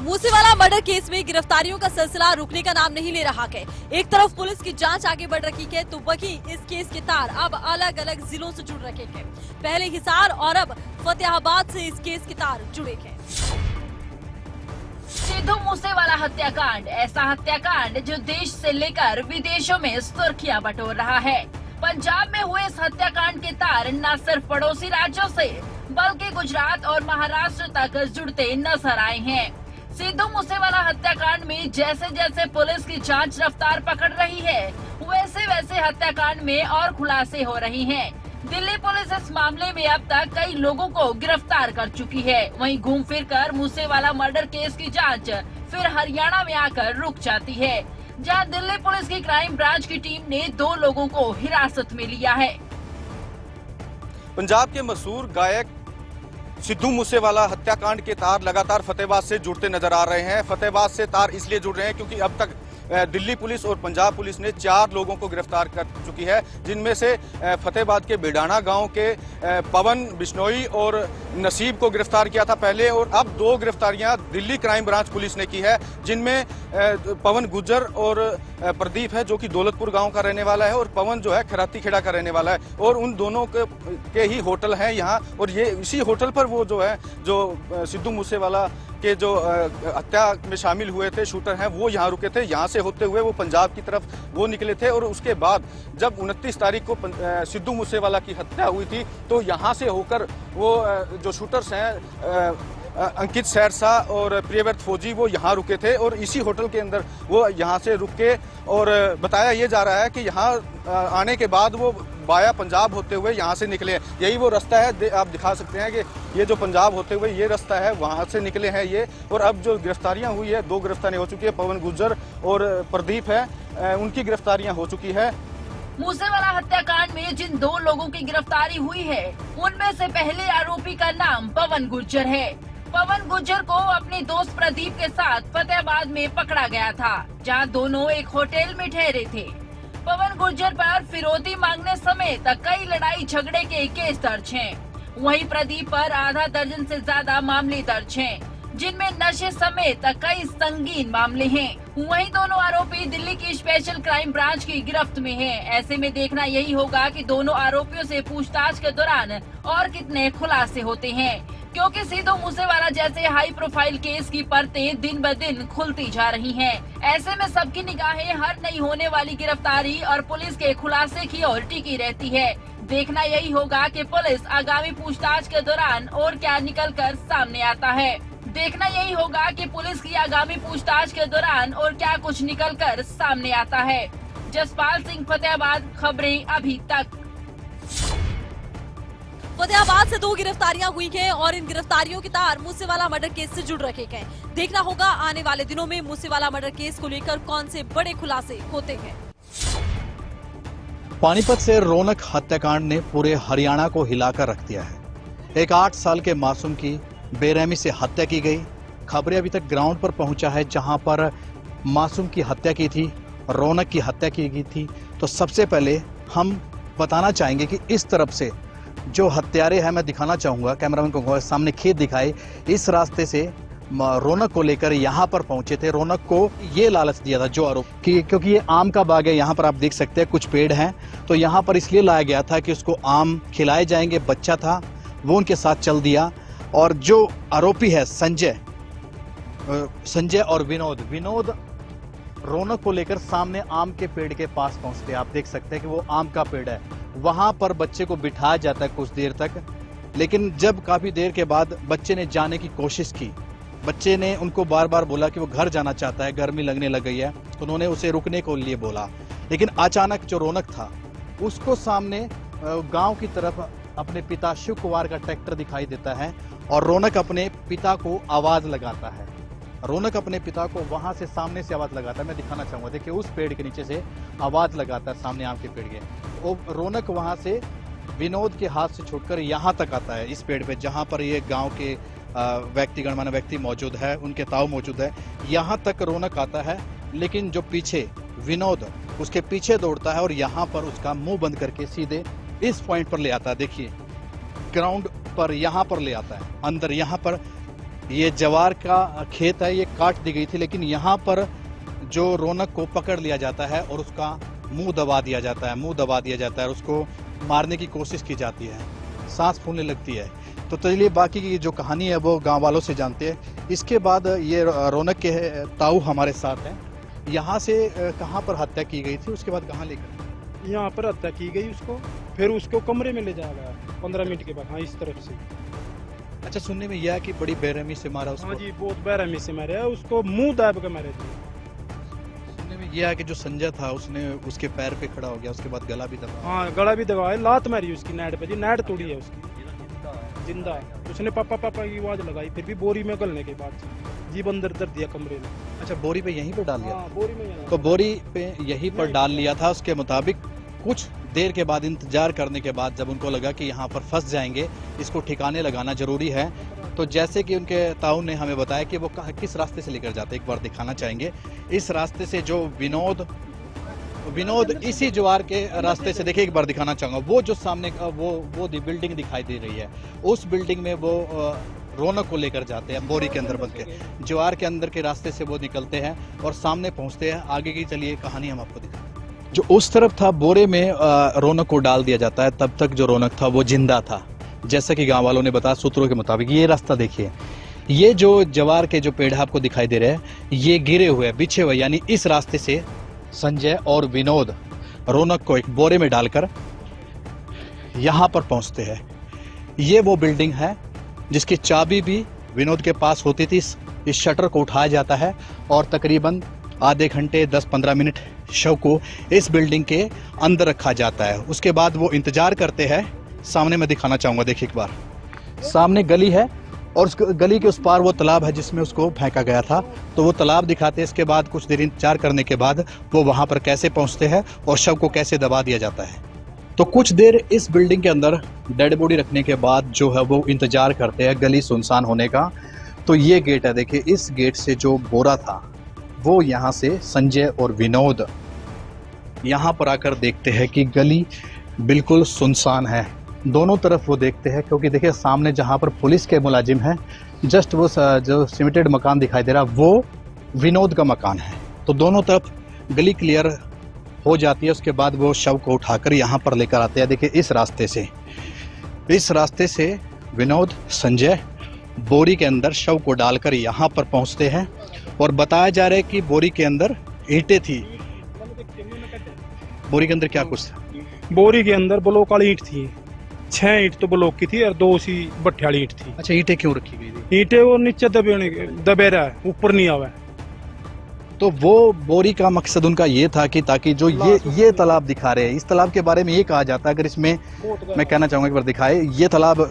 Moosewala murder case में गिरफ्तारियों का सिलसिला रुकने का नाम नहीं ले रहा है। एक तरफ पुलिस की जांच आगे बढ़ रही है तो वहीं इस केस के तार अब अलग अलग जिलों से जुड़ रहे हैं। पहले हिसार और अब फतेहाबाद से इस केस के तार जुड़े हैं। सिद्धू मूसेवाला हत्याकांड ऐसा हत्याकांड जो देश से लेकर विदेशों में सुर्खियां बटोर रहा है। पंजाब में हुए इस हत्याकांड के तार न सिर्फ पड़ोसी राज्यों से बल्कि गुजरात और महाराष्ट्र तक जुड़ते नजर आए हैं। सिद्धू मूसेवाला हत्याकांड में जैसे जैसे पुलिस की जांच रफ्तार पकड़ रही है, वैसे वैसे हत्याकांड में और खुलासे हो रही हैं। दिल्ली पुलिस इस मामले में अब तक कई लोगों को गिरफ्तार कर चुकी है। वहीं घूम फिर कर मूसेवाला मर्डर केस की जांच फिर हरियाणा में आकर रुक जाती है, जहां दिल्ली पुलिस की क्राइम ब्रांच की टीम ने 2 लोगों को हिरासत में लिया है। पंजाब के मशहूर गायक सिद्धू मूसेवाला हत्याकांड के तार लगातार फतेहाबाद से जुड़ते नजर आ रहे हैं। फतेहाबाद से तार इसलिए जुड़ रहे हैं क्योंकि अब तक दिल्ली पुलिस और पंजाब पुलिस ने 4 लोगों को गिरफ्तार कर चुकी है, जिनमें से फतेहाबाद के बेडाना गांव के पवन बिश्नोई और नसीब को गिरफ्तार किया था पहले, और अब 2 गिरफ्तारियां दिल्ली क्राइम ब्रांच पुलिस ने की है, जिनमें पवन गुज्जर और प्रदीप है जो कि दौलतपुर गांव का रहने वाला है, और पवन जो है खराती खेड़ा का रहने वाला है, और उन दोनों के ही होटल हैं यहाँ, और ये इसी होटल पर वो जो है जो सिद्धू मूसेवाला के जो हत्या में शामिल हुए थे शूटर हैं वो यहाँ रुके थे। यहाँ से होते हुए वो पंजाब की तरफ वो निकले थे, और उसके बाद जब 29 तारीख को सिद्धू मूसेवाला की हत्या हुई थी तो यहाँ से होकर वो जो शूटर्स हैं अंकित सैरसा और प्रियव्रत फौजी वो यहाँ रुके थे, और इसी होटल के अंदर वो यहाँ से रुक के, और बताया ये जा रहा है कि यहाँ आने के बाद वो बाया पंजाब होते हुए यहाँ से निकले। यही वो रास्ता है, आप दिखा सकते हैं कि ये जो पंजाब होते हुए ये रास्ता है, वहाँ से निकले हैं ये। और अब जो गिरफ्तारियाँ हुई है, 2 गिरफ्तारियाँ हो चुकी है, पवन गुज्जर और प्रदीप है, उनकी गिरफ्तारियाँ हो चुकी है। मूसेवाला हत्याकांड में जिन 2 लोगों की गिरफ्तारी हुई है, उनमें से पहले आरोपी का नाम पवन गुज्जर है। पवन गुज्जर को अपने दोस्त प्रदीप के साथ फतेहाबाद में पकड़ा गया था, जहां दोनों एक होटल में ठहरे थे। पवन गुज्जर पर फिरौती मांगने समेत कई लड़ाई झगड़े के केस दर्ज हैं। वहीं प्रदीप पर आधा दर्जन से ज्यादा मामले दर्ज हैं, जिनमें नशे समेत कई संगीन मामले हैं। वहीं दोनों आरोपी दिल्ली की स्पेशल क्राइम ब्रांच की गिरफ्त में हैं। ऐसे में देखना यही होगा कि दोनों आरोपियों से पूछताछ के दौरान और कितने खुलासे होते हैं, क्योंकि सिद्धू मूसेवाला जैसे हाई प्रोफाइल केस की परतें दिन ब दिन खुलती जा रही हैं। ऐसे में सबकी निगाहें हर नई होने वाली गिरफ्तारी और पुलिस के खुलासे की ओर टिकी रहती है। देखना यही होगा कि पुलिस आगामी पूछताछ के दौरान और क्या निकलकर सामने आता है। देखना यही होगा कि पुलिस की आगामी पूछताछ के दौरान और क्या कुछ निकलकर सामने आता है। जसपाल सिंह, फतेहाबाद, खबरें अभी तक। फतेहाबाद से 2 गिरफ्तारियां हुई हैं और इन गिरफ्तारियों के तार मूसेवाला मर्डर केस से जुड़ रखे हैं। देखना होगा आने वाले दिनों में मूसेवाला मर्डर केस को लेकर कौन से बड़े खुलासे होते हैं। पानीपत से रौनक हत्याकांड ने पूरे हरियाणा को हिलाकर रख दिया है। एक 8 साल के मासूम की बेरहमी से हत्या की गई। खबरें अभी तक ग्राउंड पर पहुंचा है, जहां पर मासूम की हत्या की थी, रौनक की हत्या की गई थी। तो सबसे पहले हम बताना चाहेंगे कि इस तरफ से जो हत्यारे हैं, मैं दिखाना चाहूंगा, कैमरामैन को सामने खेत दिखाए, इस रास्ते से रौनक को लेकर यहाँ पर पहुंचे थे। रौनक को ये लालच दिया था जो आरोप कि क्योंकि ये आम का बाग है, यहाँ पर आप देख सकते हैं कुछ पेड़ हैं, तो यहाँ पर इसलिए लाया गया था कि उसको आम खिलाए जाएंगे। बच्चा था वो उनके साथ चल दिया, और जो आरोपी है संजय और विनोद रौनक को लेकर सामने आम के पेड़ के पास पहुंचते। आप देख सकते हैं कि वो आम का पेड़ है, वहां पर बच्चे को बिठाया जाता है कुछ देर तक, लेकिन जब काफी देर के बाद बच्चे ने जाने की कोशिश की, बच्चे ने उनको बार बार बोला कि वो घर जाना चाहता है, गर्मी लगने लग गई है, तो उन्होंने उसे रुकने को लिए बोला। लेकिन अचानक जो रौनक था उसको सामने गांव की तरफ अपने पिता शिव कुमार का ट्रैक्टर दिखाई देता है, और रौनक अपने पिता को आवाज लगाता है। रौनक अपने पिता को वहां से सामने से आवाज लगाता है। मैं दिखाना चाहूंगा, देखिए उस पेड़ के नीचे से आवाज लगाता है, सामने आम के पेड़ के। वो रौनक वहां से विनोद के हाथ से छूटकर यहाँ तक आता है, इस पेड़ पे, जहां पर ये गांव के गणमान्य व्यक्ति मौजूद है, उनके ताऊ मौजूद है, यहाँ तक रौनक आता है। लेकिन जो पीछे विनोद उसके पीछे दौड़ता है और यहाँ पर उसका मुंह बंद करके सीधे इस पॉइंट पर ले आता है। देखिए ग्राउंड पर यहाँ पर ले आता है, अंदर यहाँ पर ये जवार का खेत है, ये काट दी गई थी, लेकिन यहाँ पर जो रौनक को पकड़ लिया जाता है और उसका मुंह दबा दिया जाता है और उसको मारने की कोशिश की जाती है, सांस फूलने लगती है। तो चलिए बाकी की जो कहानी है वो गांव वालों से जानते हैं। इसके बाद ये रौनक के ताऊ हमारे साथ हैं। यहाँ से कहाँ पर हत्या की गई थी, उसके बाद कहाँ लेकर? यहाँ पर हत्या की गई उसको, फिर उसको कमरे में ले जाया गया 15 मिनट के बाद। हाँ, इस तरफ से। अच्छा, सुनने में यह है कि बड़ी बेरहमी से मारा उसको। हाँ जी, बहुत बेरहमी से मारे, उसको मुंह दाब के मारे थे। सुनने में यह है कि जो संजय था उसने उसके पैर पे खड़ा हो गया, उसके बाद गला भी दबा। हाँ, गला भी दबाया, लात मारी उसकी नाड़ पे जी, नाड़ तोड़ी है उसकी जिंदा। उसने पापा पापा की आवाज लगाई, फिर भी बोरी में गलने के बाद जीव अंदर दर दिया कमरे में। अच्छा, बोरी पे यहीं पर डाल दिया? हाँ, बोरी में। तो बोरी पे यहीं पर डाल लिया था। उसके मुताबिक कुछ देर के बाद, इंतजार करने के बाद, जब उनको लगा कि यहाँ पर फंस जाएंगे, इसको ठिकाने लगाना जरूरी है, तो जैसे कि उनके ताऊ ने हमें बताया कि वो किस रास्ते से लेकर जाते, एक बार दिखाना चाहेंगे। इस रास्ते से जो विनोद इसी ज्वार के रास्ते से, देखिए एक बार दिखाना चाहूंगा, वो जो सामने वो बिल्डिंग दिखाई दे रही है, उस बिल्डिंग में वो रौनक को लेकर जाते हैं बोरी के अंदर बंद के। ज्वार के अंदर के रास्ते से वो निकलते हैं और सामने पहुंचते हैं। आगे की चलिए कहानी हम आपको दिखाएं। जो उस तरफ था, बोरे में रौनक को डाल दिया जाता है, तब तक जो रौनक था वो जिंदा था। जैसा कि गांव वालों ने बताया सूत्रों के मुताबिक, ये रास्ता देखिए, ये जो जवार के जो पेड़ आपको दिखाई दे रहे हैं, ये गिरे हुए, बिछे हुए, यानी इस रास्ते से संजय और विनोद रौनक को एक बोरे में डालकर यहां पर पहुंचते हैं। ये वो बिल्डिंग है जिसकी चाबी भी विनोद के पास होती थी। इस शटर को उठाया जाता है और तकरीबन आधे घंटे 10-15 मिनट शव को इस बिल्डिंग के अंदर रखा जाता है। उसके बाद वो इंतजार करते हैं। सामने मैं दिखाना चाहूंगा, देखिए एक बार, सामने गली है और उस गली के उस पार वो तालाब है जिसमें उसको फेंका गया था, तो वो तालाब दिखाते हैं। इसके बाद कुछ देर इंतजार करने के बाद वो वहां पर कैसे पहुंचते हैं और शव को कैसे दबा दिया जाता है। तो कुछ देर इस बिल्डिंग के अंदर डेड बॉडी रखने के बाद जो है वो इंतजार करते हैं गली सुनसान होने का। तो ये गेट है, देखिए, इस गेट से जो बोरा था वो यहाँ से संजय और विनोद यहाँ पर आकर देखते हैं कि गली बिल्कुल सुनसान है। दोनों तरफ वो देखते हैं, क्योंकि देखिए सामने जहाँ पर पुलिस के मुलाजिम हैं, जस्ट वो जो सीमेंटेड मकान दिखाई दे रहा वो विनोद का मकान है। तो दोनों तरफ गली क्लियर हो जाती है। उसके बाद वो शव को उठाकर यहाँ पर लेकर आते हैं। देखिए इस रास्ते से विनोद, संजय बोरी के अंदर शव को डालकर यहाँ पर पहुँचते हैं और बताया जा रहा है कि बोरी के अंदर ईंटें थी। बोरी के अंदर क्या कुछ था? बोरी के अंदर ब्लॉक वाली ईंट थी, 6 ईंट तो ब्लॉक की थी और 2 सी भट्ठे वाली ईंट थी। अच्छा, ईंटें क्यों रखी गई थी? ईंटें वो नीचे दबे रहा है, ऊपर नहीं आवा। तो वो बोरी का मकसद उनका ये था कि ताकि जो ये तालाब दिखा रहे हैं, इस तालाब के बारे में ये कहा जाता है, अगर इसमें मैं कहना चाहूँगा एक बार दिखाए, ये तालाब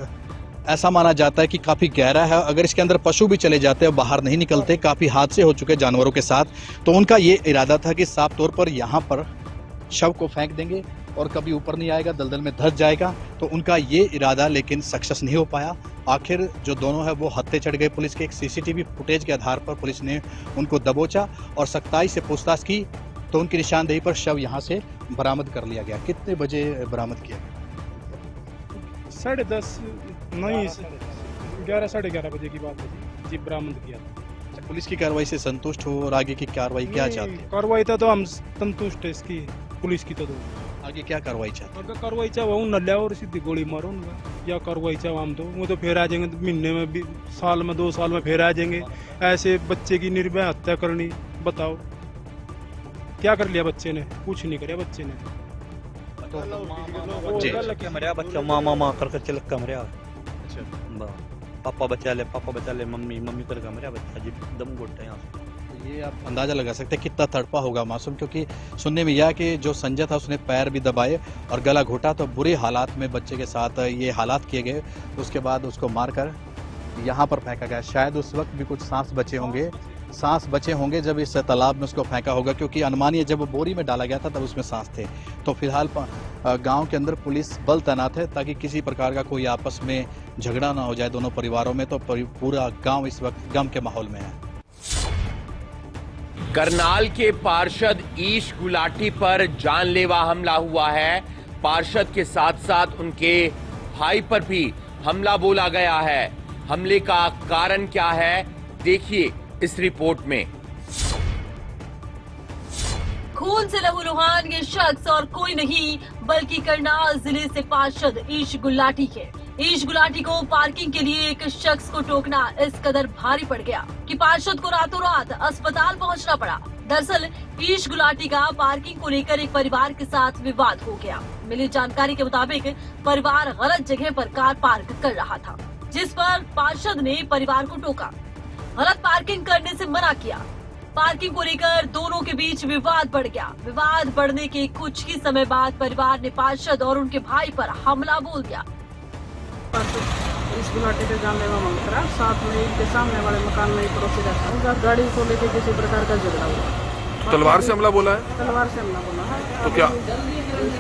ऐसा माना जाता है कि काफ़ी गहरा है। अगर इसके अंदर पशु भी चले जाते हैं, बाहर नहीं निकलते, काफ़ी हादसे हो चुके जानवरों के साथ। तो उनका ये इरादा था कि साफ तौर पर यहाँ पर शव को फेंक देंगे और कभी ऊपर नहीं आएगा, दलदल में धंस जाएगा। तो उनका ये इरादा लेकिन सक्सेस नहीं हो पाया। आखिर जो दोनों है वो हत्थे चढ़ गए। पुलिस के एक सीसीटीवी फुटेज के आधार पर पुलिस ने उनको दबोचा और सख्ताई से पूछताछ की, तो उनकी निशानदेही पर शव यहाँ से बरामद कर लिया गया। कितने बजे बरामद किया गया? 10:30 नहीं, 11 साढ़े 11 बजे की बात है जी, बरामद किया था। पुलिस की कार्रवाई से संतुष्ट हो और आगे की कार्रवाई क्या चाहते हैं? कार्रवाई तो हम संतुष्ट है इसकी, पुलिस की। तो आगे क्या कार्रवाई चाहते हैं? अगर कार्रवाई चाहे वो न लिया और सीधी गोली मारो उनका, या कार्रवाई चाहे हम तो वो तो फिर आ जाएंगे महीने में, साल में, 2 साल में फिर आ जाएंगे। ऐसे बच्चे की निर्भय हत्या करनी, बताओ क्या कर लिया बच्चे ने? कुछ नहीं किया बच्चे ने। मरिया बच्चा मामा कर चल मरिया। पापा बचा ले, मम्मी कर मरिया बच्चा जी, दम घुटता है यहाँ से। ये आप अंदाजा लगा सकते हैं कितना तड़पा होगा मासूम, क्योंकि सुनने में यह कि जो संजय था उसने पैर भी दबाए और गला घोटा। तो बुरे हालात में बच्चे के साथ ये हालात किए गए। उसके बाद उसको मारकर यहाँ पर फेंका गया। शायद उस वक्त भी कुछ सांस बचे होंगे जब इस तालाब में उसको फेंका होगा, क्योंकि अनुमानिए जब वो बोरी में डाला गया था तब उसमें सांस थे। तो फिलहाल गांव के अंदर पुलिस बल तैनात है ताकि किसी प्रकार का कोई आपस में झगड़ा ना हो जाए दोनों परिवारों में। तो पूरा गांव इस वक्त गम के माहौल में है। करनाल के पार्षद ईश गुलाटी पर जानलेवा हमला हुआ है। पार्षद के साथ साथ उनके भाई पर भी हमला बोला गया है। हमले का कारण क्या है, देखिए इस रिपोर्ट में। खून से लहूलुहान ये शख्स और कोई नहीं बल्कि करनाल जिले से पार्षद ईश गुलाटी है। ईश गुलाटी को पार्किंग के लिए एक शख्स को टोकना इस कदर भारी पड़ गया कि पार्षद को रातों रात अस्पताल पहुंचना पड़ा। दरअसल ईश गुलाटी का पार्किंग को लेकर एक परिवार के साथ विवाद हो गया। मिली जानकारी के मुताबिक परिवार गलत जगह पर कार पार्क कर रहा था, जिस पर पार्षद ने परिवार को टोका, गलत पार्किंग करने से मना किया। पार्किंग को लेकर दोनों के बीच विवाद बढ़ गया। विवाद बढ़ने के कुछ ही समय बाद परिवार ने पार्षद और उनके भाई पर हमला बोल दिया। इस गुलाटी के जानलेवा मंगरा साथ में इनके सामने वाले मकान में पड़ोसी रहता हूँ। गाड़ी को लेकर किसी प्रकार का झगड़ा हुआ। तलवार से हमला बोला है? तलवार से हमला बोला है। तो क्या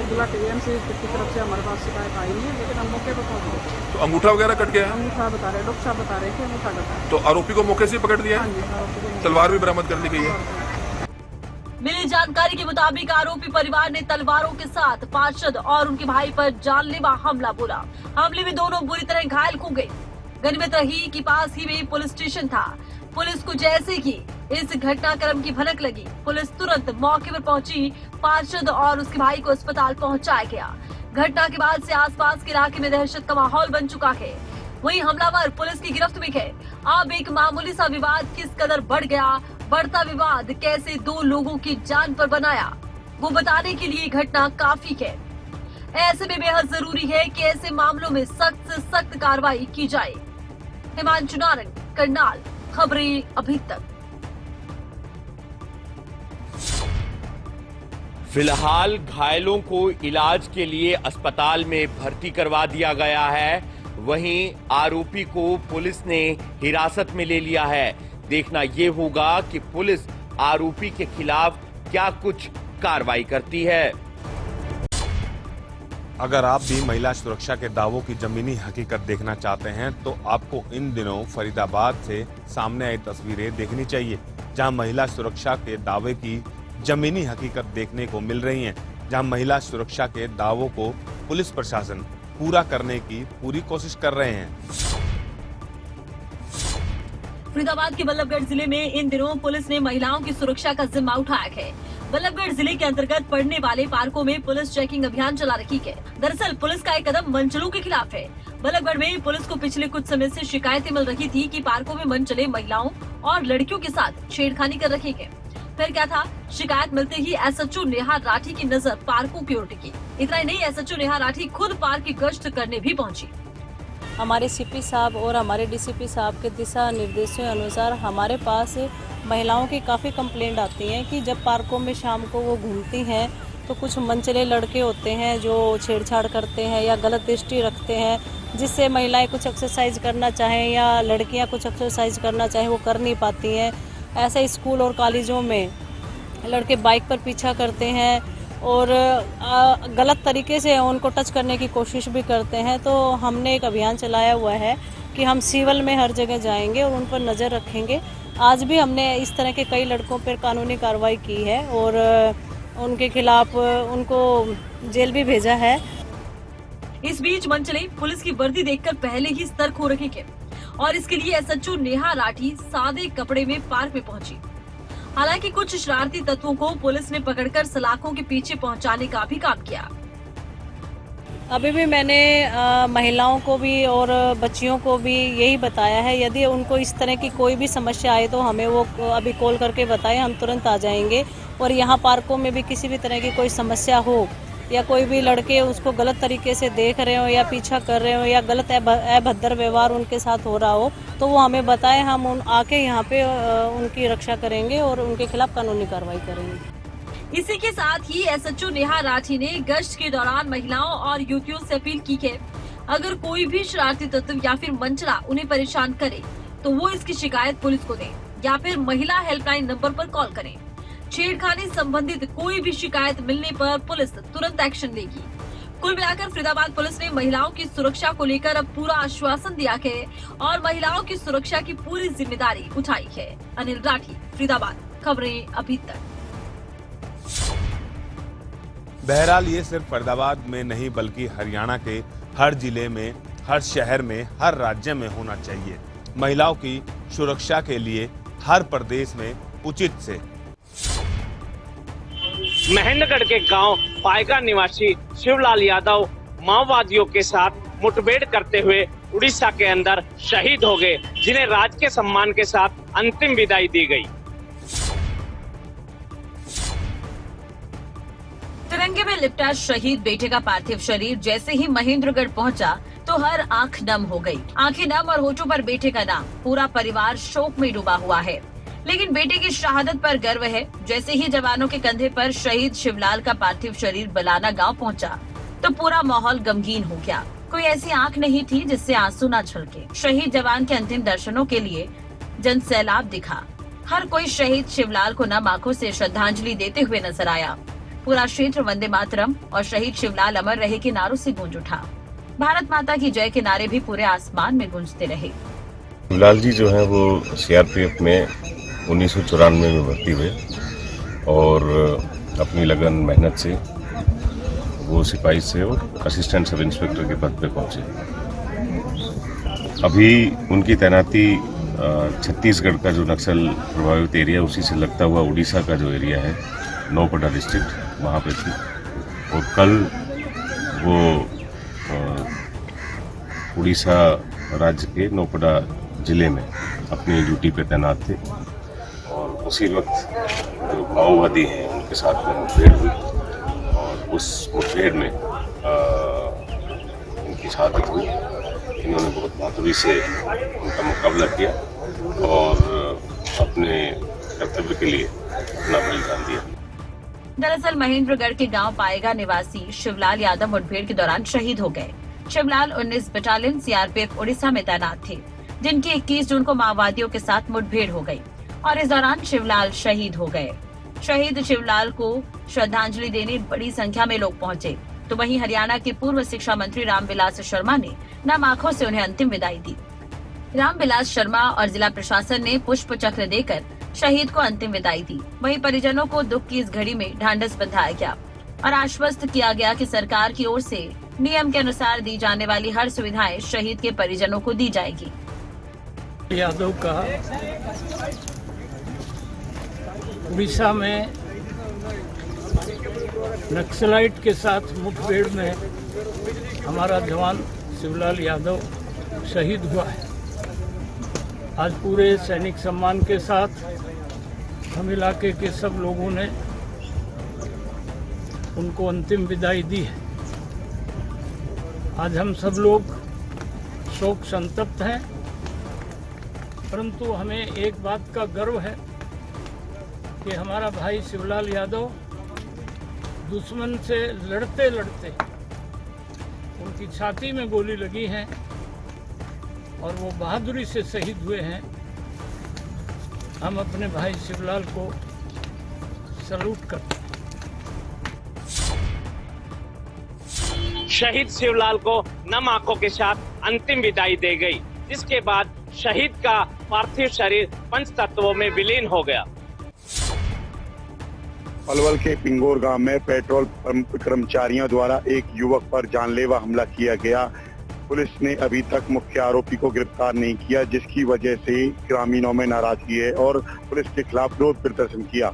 गुलाटी एमसी की तरफ से हमारे पास शिकायत आई नहीं है, लेकिन हम मौके पर पहुँच गए। तो अंगूठा वगैरह कट गया है? अंगूठा बता रहे, डॉक्टर साहब बता रहे थे अंगूठा कटा है। तो आरोपी को मौके से पकड़ दिया है? तलवार भी बरामद कर ली गई है। मिली जानकारी के मुताबिक आरोपी परिवार ने तलवारों के साथ पार्षद और उनके भाई पर जानलेवा हमला बोला। हमले में दोनों बुरी तरह घायल हो गए। गनीमत रही कि पास ही में पुलिस स्टेशन था। पुलिस को जैसे ही इस घटनाक्रम की भनक लगी, पुलिस तुरंत मौके पर पहुंची। पार्षद और उसके भाई को अस्पताल पहुंचाया गया। घटना के बाद से आसपास के इलाके में दहशत का माहौल बन चुका है। वहीं हमलावर पुलिस की गिरफ्त में है। अब एक मामूली सा विवाद किस कदर बढ़ गया, बढ़ता विवाद कैसे दो लोगों की जान पर बनाया, वो बताने के लिए घटना काफी है। ऐसे में बेहद जरूरी है कि ऐसे मामलों में सख्त से सख्त कार्रवाई की जाए। हिमांशु नारंग, करनाल, खबरें अभी तक। फिलहाल घायलों को इलाज के लिए अस्पताल में भर्ती करवा दिया गया है। वहीं आरोपी को पुलिस ने हिरासत में ले लिया है। देखना ये होगा कि पुलिस आरोपी के खिलाफ क्या कुछ कार्रवाई करती है। अगर आप भी महिला सुरक्षा के दावों की जमीनी हकीकत देखना चाहते हैं तो आपको इन दिनों फरीदाबाद से सामने आई तस्वीरें देखनी चाहिए, जहां महिला सुरक्षा के दावे की जमीनी हकीकत देखने को मिल रही है, जहां महिला सुरक्षा के दावों को पुलिस प्रशासन पूरा करने की पूरी कोशिश कर रहे हैं। फरीदाबाद के बल्लभगढ़ जिले में इन दिनों पुलिस ने महिलाओं की सुरक्षा का जिम्मा उठाया है। बल्लभगढ़ जिले के अंतर्गत पड़ने वाले पार्कों में पुलिस चेकिंग अभियान चला रही है। दरअसल पुलिस का एक कदम मनचलों के खिलाफ है। बल्लभगढ़ में पुलिस को पिछले कुछ समय से शिकायतें मिल रही थी कि पार्कों में मनचले महिलाओं और लड़कियों के साथ छेड़खानी कर रहे हैं। फिर क्या था, शिकायत मिलते ही एसएचओ नेहा राठी की नजर पार्कों की ओर टिकी। इतना ही नहीं, एसएचओ नेहा राठी खुद पार्क की गश्त करने भी पहुंची। हमारे सीपी साहब और हमारे डीसीपी साहब के दिशा निर्देशों अनुसार हमारे पास महिलाओं की काफ़ी कंप्लेंट आती हैं कि जब पार्कों में शाम को वो घूमती हैं तो कुछ मनचले लड़के होते हैं जो छेड़छाड़ करते हैं या गलत दृष्टि रखते हैं, जिससे महिलाएं कुछ एक्सरसाइज करना चाहें या लड़कियां कुछ एक्सरसाइज करना चाहें वो कर नहीं पाती हैं। ऐसे स्कूल और कॉलेजों में लड़के बाइक पर पीछा करते हैं और गलत तरीके से उनको टच करने की कोशिश भी करते हैं। तो हमने एक अभियान चलाया हुआ है कि हम सिविल में हर जगह जाएंगे और उन पर नज़र रखेंगे। आज भी हमने इस तरह के कई लड़कों पर कानूनी कार्रवाई की है और उनके खिलाफ उनको जेल भी भेजा है। इस बीच मनचले पुलिस की वर्दी देखकर पहले ही सतर्क हो रहे हैं और इसके लिए एसएचओ नेहा राठी सादे कपड़े में पार्क में पहुंची। हालांकि कुछ शरारती तत्वों को पुलिस ने पकड़कर सलाखों के पीछे पहुंचाने का भी काम किया। अभी भी मैंने महिलाओं को भी और बच्चियों को भी यही बताया है, यदि उनको इस तरह की कोई भी समस्या आए तो हमें वो अभी कॉल करके बताएं, हम तुरंत आ जाएंगे। और यहाँ पार्कों में भी किसी भी तरह की कोई समस्या हो या कोई भी लड़के उसको गलत तरीके से देख रहे हो या पीछा कर रहे हो या गलत अभद्र व्यवहार उनके साथ हो रहा हो तो वो हमें बताएं, हम आके यहाँ पे उनकी रक्षा करेंगे और उनके खिलाफ कानूनी कार्रवाई करेंगे। इसी के साथ ही एसएचओ नेहा राठी ने गश्त के दौरान महिलाओं और युवतियों से अपील की है, अगर कोई भी शरारती तत्व या फिर मनचला उन्हें परेशान करे तो वो इसकी शिकायत पुलिस को दें या फिर महिला हेल्पलाइन नंबर पर कॉल करें। छेड़खानी संबंधित कोई भी शिकायत मिलने पर पुलिस तुरंत एक्शन लेगी। कुल मिलाकर फरीदाबाद पुलिस ने महिलाओं की सुरक्षा को लेकर अब पूरा आश्वासन दिया है और महिलाओं की सुरक्षा की पूरी जिम्मेदारी उठाई है। अनिल राठी, फरीदाबाद, खबरें अभी तक। बहरहाल ये सिर्फ फरीदाबाद में नहीं बल्कि हरियाणा के हर जिले में हर शहर में, हर राज्य में होना चाहिए। महिलाओं की सुरक्षा के लिए हर प्रदेश में उचित से। महेंद्रगढ़ के गांव पायगा निवासी शिवलाल यादव माओवादियों के साथ मुठभेड़ करते हुए उड़ीसा के अंदर शहीद हो गए, जिन्हें राजकीय सम्मान के साथ अंतिम विदाई दी गई। तिरंगे में लिपटा शहीद बेटे का पार्थिव शरीर जैसे ही महेंद्रगढ़ पहुंचा तो हर आंख नम हो गई। आंखें नम और होठों पर बेटे का नाम। पूरा परिवार शोक में डूबा हुआ है, लेकिन बेटे की शहादत पर गर्व है। जैसे ही जवानों के कंधे पर शहीद शिवलाल का पार्थिव शरीर बलाना गांव पहुंचा तो पूरा माहौल गमगीन हो गया। कोई ऐसी आंख नहीं थी जिससे आंसू न छलके। शहीद जवान के अंतिम दर्शनों के लिए जन सैलाब दिखा। हर कोई शहीद शिवलाल को नम आंखों से श्रद्धांजलि देते हुए नजर आया। पूरा क्षेत्र वंदे मातरम और शहीद शिवलाल अमर रहे के नारों से गूंज उठा। भारत माता की जय के नारे भी पूरे आसमान में गूंजते रहे। शिवलाल जी जो है वो सीआरपीएफ में 1994 में भर्ती हुए और अपनी लगन मेहनत से वो सिपाही से और असिस्टेंट सब इंस्पेक्टर के पद पे पहुंचे। अभी उनकी तैनाती छत्तीसगढ़ का जो नक्सल प्रभावित एरिया उसी से लगता हुआ उड़ीसा का जो एरिया है नौपड़ा डिस्ट्रिक्ट वहाँ पे थी और कल वो उड़ीसा राज्य के नौपड़ा जिले में अपनी ड्यूटी पे तैनात थे और उसी वक्त जो माओवादी हैं उनके साथ में मुठभेड़ हुई और उस मुठभेड़ में उनकी शहादत हुई। इन्होंने बहुत बहादुरी से उनका मुकाबला किया और अपने कर्तव्य के लिए अपना बलिदान दिया। दरअसल महेंद्रगढ़ के गांव पायगा निवासी शिवलाल यादव मुठभेड़ के दौरान शहीद हो गए। शिवलाल 19 बटालियन सीआरपीएफ उड़ीसा में तैनात थे, जिनकी 21 जून को माओवादियों के साथ मुठभेड़ हो गई और इस दौरान शिवलाल शहीद हो गए। शहीद शिवलाल को श्रद्धांजलि देने बड़ी संख्या में लोग पहुंचे, तो वहीं हरियाणा के पूर्व शिक्षा मंत्री रामविलास शर्मा ने नम आंखों से उन्हें अंतिम विदाई दी। रामविलास शर्मा और जिला प्रशासन ने पुष्प चक्र देकर शहीद को अंतिम विदाई दी। वहीं परिजनों को दुख की इस घड़ी में ढांढस बंधाया गया और आश्वस्त किया गया कि सरकार की ओर से नियम के अनुसार दी जाने वाली हर सुविधाएं शहीद के परिजनों को दी जाएगी। यादव का उड़ीसा में नक्सलाइट के साथ मुठभेड़ में हमारा जवान शिवलाल यादव शहीद हुआ है। आज पूरे सैनिक सम्मान के साथ हम इलाके के सब लोगों ने उनको अंतिम विदाई दी है। आज हम सब लोग शोक संतप्त हैं, परंतु हमें एक बात का गर्व है कि हमारा भाई शिवलाल यादव दुश्मन से लड़ते लड़ते उनकी छाती में गोली लगी है और वो बहादुरी से शहीद हुए हैं। हम अपने भाई शिवलाल को सैल्यूट करते हैं। शहीद शिवलाल को नम आंखों के साथ अंतिम विदाई दी गई, जिसके बाद शहीद का पार्थिव शरीर पंच तत्वों में विलीन हो गया। पलवल के पिंगोर गांव में पेट्रोल पंप कर्मचारियों द्वारा एक युवक पर जानलेवा हमला किया गया। पुलिस ने अभी तक मुख्य आरोपी को गिरफ्तार नहीं किया, जिसकी वजह से ग्रामीणों में नाराजगी है और पुलिस के खिलाफ विरोध प्रदर्शन किया।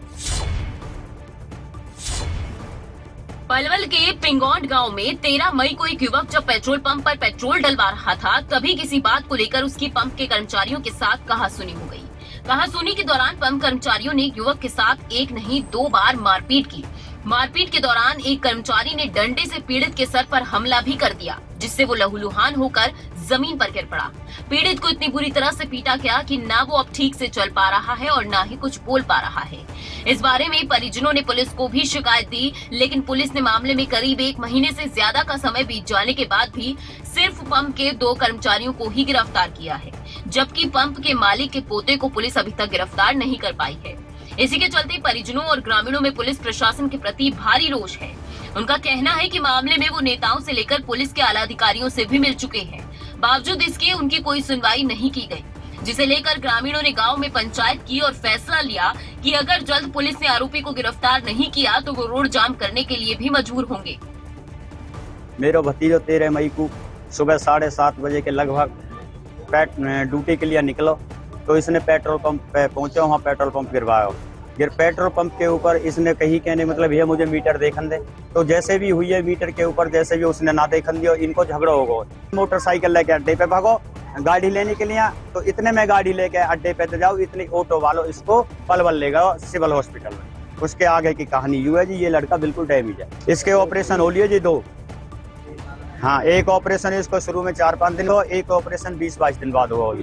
पलवल के पिंगौड गांव में 13 मई को एक युवक जब पेट्रोल पंप पर पेट्रोल डलवा रहा था, तभी किसी बात को लेकर उसकी पंप के कर्मचारियों के साथ कहासुनी हो गई। कहासुनी के दौरान पंप कर्मचारियों ने युवक के साथ एक नहीं 2 बार मारपीट की। मारपीट के दौरान एक कर्मचारी ने डंडे से पीड़ित के सर पर हमला भी कर दिया, जिससे वो लहूलुहान होकर जमीन पर गिर पड़ा। पीड़ित को इतनी बुरी तरह से पीटा गया कि ना वो अब ठीक से चल पा रहा है और ना ही कुछ बोल पा रहा है। इस बारे में परिजनों ने पुलिस को भी शिकायत दी, लेकिन पुलिस ने मामले में करीब 1 महीने से ज्यादा का समय बीत जाने के बाद भी सिर्फ पंप के 2 कर्मचारियों को ही गिरफ्तार किया है, जबकि पंप के मालिक के पोते को पुलिस अभी तक गिरफ्तार नहीं कर पाई है। इसी के चलते परिजनों और ग्रामीणों में पुलिस प्रशासन के प्रति भारी रोष है। उनका कहना है कि मामले में वो नेताओं से लेकर पुलिस के आला अधिकारियों से भी मिल चुके हैं, बावजूद इसके उनकी कोई सुनवाई नहीं की गई, जिसे लेकर ग्रामीणों ने गांव में पंचायत की और फैसला लिया कि अगर जल्द पुलिस ने आरोपी को गिरफ्तार नहीं किया तो वो रोड जाम करने के लिए भी मजबूर होंगे। मेरा भतीजा 13 मई को सुबह 7:30 बजे के लगभग ड्यूटी के लिए निकलो, तो इसने पेट्रोल पंप पे पहुंचे, वहाँ पेट्रोल पंप गिरवाया। पेट्रोल पंप के ऊपर इसने कहीं कहने मतलब ये मुझे मीटर देखन दे, तो जैसे भी हुई है मीटर के ऊपर जैसे भी उसने ना देखन दिया, इनको झगड़ा हो गया। मोटरसाइकिल लेके अड्डे पे भागो गाड़ी लेने के लिए, तो इतने में गाड़ी लेके अड्डे पे जाओ, इतनी ऑटो वालों इसको पलवल ले गए सिविल हॉस्पिटल में। उसके आगे की कहानी यूँ है जी, ये लड़का बिल्कुल डैमेज है। इसके ऑपरेशन हो लिए जी 2। हाँ, एक ऑपरेशन इसको शुरू में 4-5 दिन हो, एक ऑपरेशन 20-22 दिन बाद हुआ।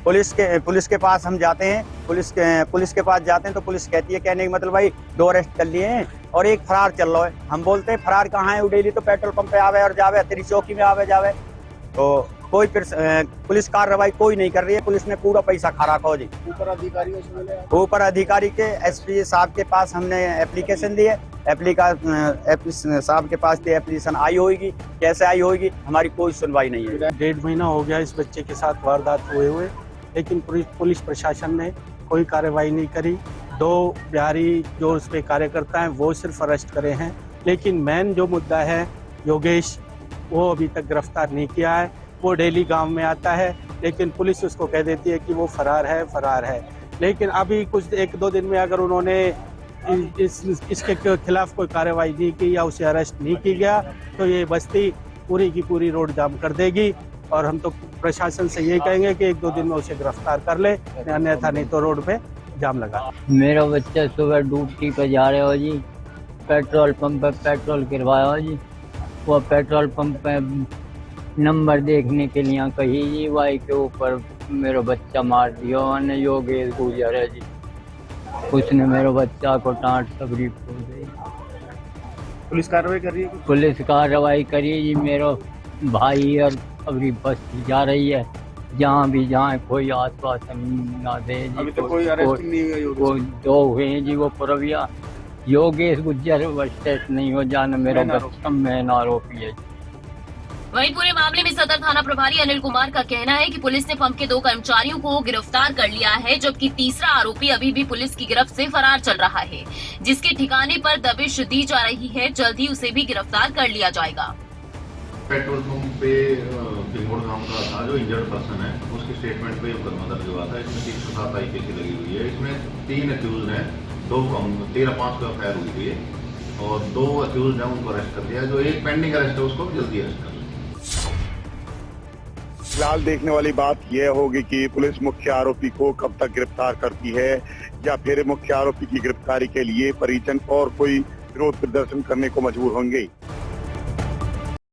पुलिस के पास हम जाते हैं, पुलिस के पास जाते हैं तो पुलिस कहती है, कहने का मतलब भाई 2 अरेस्ट कर लिए हैं और एक फरार चल रहा है। हम बोलते हैं फरार कहाँ है, उडेली तो पेट्रोल पंप पे आवे और जावे, तेरी चौकी में आवे जावे। तो कोई पुलिस कार्रवाई कोई नहीं कर रही है। पुलिस ने पूरा पैसा खा रखा जी। ऊपर अधिकारी के एसपी साहब के पास हमने एप्लीकेशन दी है, एप्ली साहब के पास एप्लीकेशन आई होगी, कैसे आई होगी, हमारी कोई सुनवाई नहीं है। 1.5 महीना हो गया इस बच्चे के साथ वारदात हुए, लेकिन पुलिस प्रशासन ने कोई कार्रवाई नहीं करी। 2 बिहारी जो उस पे कार्यकर्ता हैं वो सिर्फ अरेस्ट करे हैं, लेकिन मेन जो मुद्दा है योगेश, वो अभी तक गिरफ्तार नहीं किया है। वो डेली गांव में आता है, लेकिन पुलिस उसको कह देती है कि वो फरार है। लेकिन अभी कुछ 1-2 दिन में अगर उन्होंने इसके खिलाफ कोई कार्रवाई नहीं की या उसे अरेस्ट नहीं किया गया, तो ये बस्ती पूरी की पूरी रोड जाम कर देगी। और हम तो प्रशासन से यही कहेंगे कि 1-2 दिन में उसे गिरफ्तार कर ले, अन्यथा नहीं तो रोड पे जाम लगा। मेरा बच्चा सुबह ड्यूटी पे जा रहे हो जी, पेट्रोल पंप पे पेट्रोल गिरवाया हो जी। वो पेट्रोल पंप पे नंबर देखने के लिए कही जी, वाई के ऊपर मेरा बच्चा मार दिया उन्होंने, योगेश गुजर है जी। उसने मेरे बच्चा को टाँट तकरीब हो गई। पुलिस कार्रवाई कर रही है? पुलिस कार्रवाई करी जी। मेरा भाई और अभी बस्ती जा रही है, जहाँ भी जाए कोई आश्वासन ना दे जी। अभी तो कोई अरेस्ट नहीं हुआ। 2 हुए हैं जी, वो पुरविया योगेश गुज्जर अरेस्ट नहीं हो जाना, मेरा बच्चा मेन आरोपी है। वहीं पूरे मामले में सदर थाना प्रभारी अनिल कुमार का कहना है कि पुलिस ने पंप के 2 कर्मचारियों को गिरफ्तार कर लिया है, जबकि तीसरा आरोपी अभी भी पुलिस की गिरफ्त से फरार चल रहा है, जिसके ठिकाने पर दबिश दी जा रही है। जल्द ही उसे भी गिरफ्तार कर लिया जाएगा। पेट्रोल पंप पे पिंगोड़ गांव का था जो इंजर्ड पर्सन है, उसके स्टेटमेंट पे मुकदमा दर्ज हुआ था। इसमें 307 IPC लगी हुई है। इसमें 3 अक्यूज हैं, 13/5 को एफआईआर हुई थी और 2 अक्यूज हैं उनको अरेस्ट कर दिया। जो एक पेंडिंग अरेस्ट है उसको जल्दी अरेस्ट कर। फिलहाल देखने वाली बात यह होगी कि पुलिस मुख्य आरोपी को कब तक गिरफ्तार करती है, या फिर मुख्य आरोपी की गिरफ्तारी के लिए परिजन और कोई विरोध प्रदर्शन करने को मजबूर होंगे।